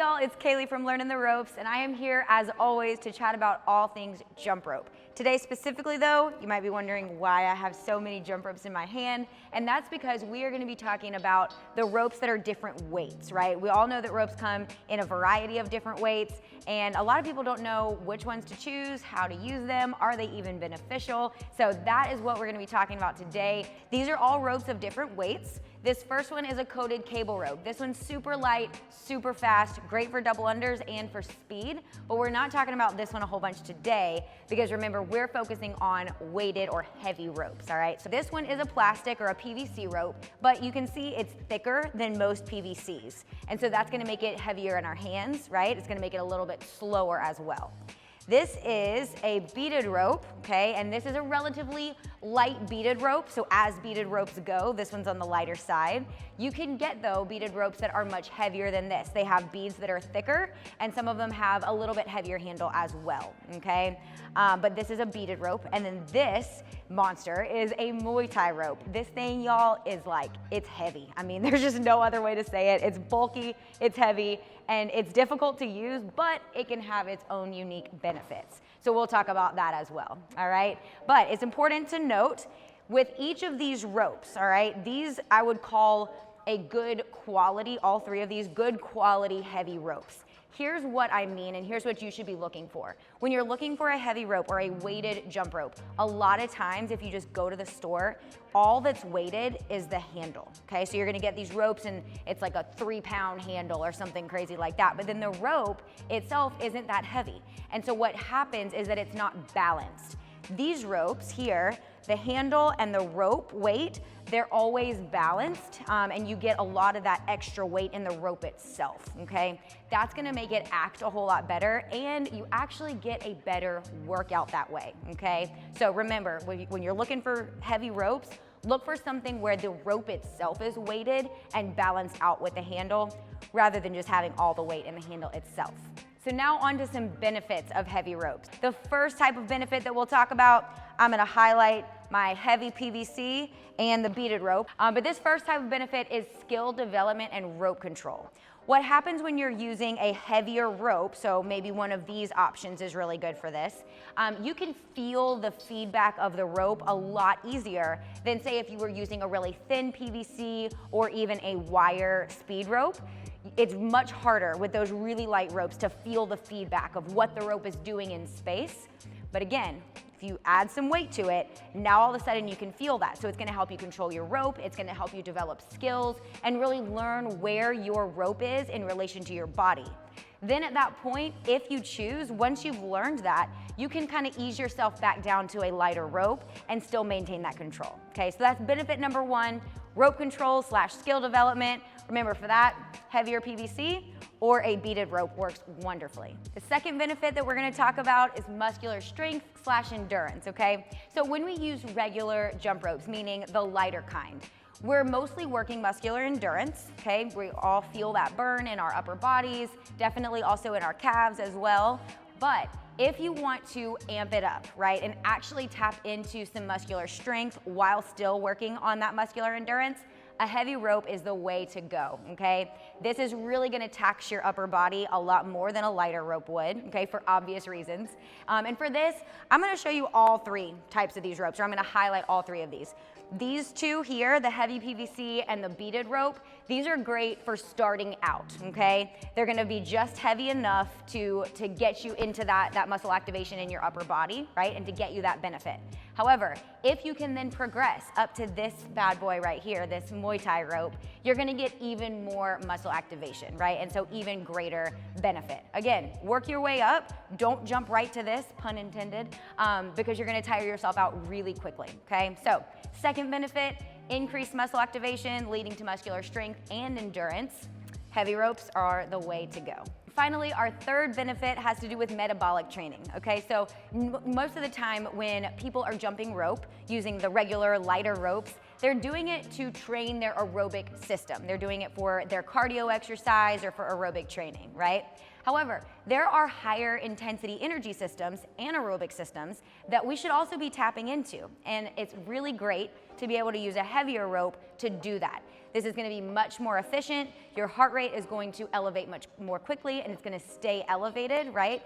y'all, it's Kaylee from Learnin the Ropes, and I am here as always to chat about all things jump rope. Today specifically though, you might be wondering why I have so many jump ropes in my hand, and that's because we are going to be talking about the ropes that are different weights, right? We all know that ropes come in a variety of different weights, and a lot of people don't know which ones to choose, how to use them, are they even beneficial? So that is what we're going to be talking about today. These are all ropes of different weights. This first one is a coated cable rope. This one's super light, super fast, great for double unders and for speed, but we're not talking about this one a whole bunch today because remember, we're focusing on weighted or heavy ropes, all right? So this one is a plastic or a PVC rope, but you can see it's thicker than most PVCs. And so that's gonna make it heavier in our hands, right? It's gonna make it a little bit slower as well. This is a beaded rope, okay? And this is a relatively light beaded rope. So as beaded ropes go, this one's on the lighter side. You can get though beaded ropes that are much heavier than this. They have beads that are thicker and some of them have a little bit heavier handle as well, okay? But this is a beaded rope. And then this monster is a Muay Thai rope. This thing, y'all, is like, it's heavy. I mean, there's just no other way to say it. It's bulky, it's heavy, and it's difficult to use, but it can have its own unique benefits. So we'll talk about that as well, all right? But it's important to note, with each of these ropes, all right, these I would call a good quality, all three of these, good quality heavy ropes. Here's what I mean, and here's what you should be looking for. When you're looking for a heavy rope or a weighted jump rope, a lot of times if you just go to the store, all that's weighted is the handle, okay? So you're gonna get these ropes and it's like a 3-pound handle or something crazy like that, but then the rope itself isn't that heavy. And so what happens is that it's not balanced. These ropes here, the handle and the rope weight, they're always balanced, and you get a lot of that extra weight in the rope itself, okay? That's gonna make it act a whole lot better, and you actually get a better workout that way, okay? So remember, when you're looking for heavy ropes, look for something where the rope itself is weighted and balanced out with the handle, rather than just having all the weight in the handle itself. So now on to some benefits of heavy ropes. The first type of benefit that we'll talk about, I'm gonna highlight my heavy PVC and the beaded rope. But this first type of benefit is skill development and rope control. What happens when you're using a heavier rope, so maybe one of these options is really good for this, you can feel the feedback of the rope a lot easier than say if you were using a really thin PVC or even a wire speed rope. It's much harder with those really light ropes to feel the feedback of what the rope is doing in space. But again, if you add some weight to it, now all of a sudden you can feel that. So it's gonna help you control your rope, it's gonna help you develop skills and really learn where your rope is in relation to your body. Then at that point, if you choose, once you've learned that, you can kind of ease yourself back down to a lighter rope and still maintain that control. Okay, so that's benefit number one, rope control / skill development. Remember, for that, heavier PVC or a beaded rope works wonderfully. The second benefit that we're gonna talk about is muscular strength / endurance, okay? So when we use regular jump ropes, meaning the lighter kind, we're mostly working muscular endurance, okay? We all feel that burn in our upper bodies, definitely also in our calves as well. But if you want to amp it up, right, and actually tap into some muscular strength while still working on that muscular endurance, a heavy rope is the way to go, okay? This is really gonna tax your upper body a lot more than a lighter rope would, okay, for obvious reasons. And for this, I'm gonna show you all three types of these ropes, or I'm gonna highlight all three of these. These two here, the heavy PVC and the beaded rope, these are great for starting out, okay? They're gonna be just heavy enough to get you into that muscle activation in your upper body, right? And to get you that benefit. However, if you can then progress up to this bad boy right here, this Muay Thai rope, you're gonna get even more muscle activation, right? And so even greater benefit. Again, work your way up. Don't jump right to this, pun intended, because you're gonna tire yourself out really quickly, okay? So, second benefit, increased muscle activation leading to muscular strength and endurance. Heavy ropes are the way to go. Finally, our third benefit has to do with metabolic training, okay? So most of the time when people are jumping rope using the regular lighter ropes, they're doing it to train their aerobic system. They're doing it for their cardio exercise or for aerobic training, right? However, there are higher intensity energy systems, anaerobic systems, that we should also be tapping into. And it's really great to be able to use a heavier rope to do that. This is gonna be much more efficient. Your heart rate is going to elevate much more quickly, and it's gonna stay elevated, right?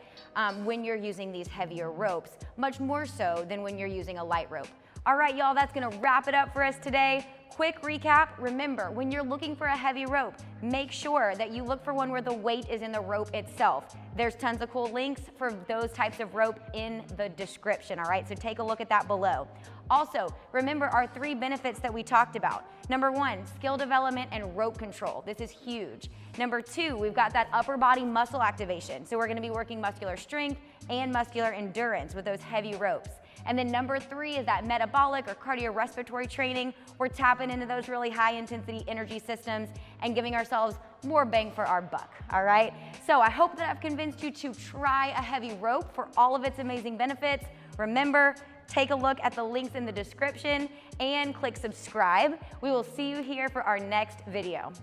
When you're using these heavier ropes, much more so than when you're using a light rope. All right, y'all, that's gonna wrap it up for us today. Quick recap, remember, when you're looking for a heavy rope, make sure that you look for one where the weight is in the rope itself. There's tons of cool links for those types of rope in the description, all right? So take a look at that below. Also, remember our 3 benefits that we talked about. Number 1, skill development and rope control. This is huge. Number 2, we've got that upper body muscle activation. So we're gonna be working muscular strength and muscular endurance with those heavy ropes. And then number 3 is that metabolic or cardiorespiratory training. We're tapping into those really high intensity energy systems and giving ourselves more bang for our buck, all right? So I hope that I've convinced you to try a heavy rope for all of its amazing benefits. Remember, take a look at the links in the description and click subscribe. We will see you here for our next video.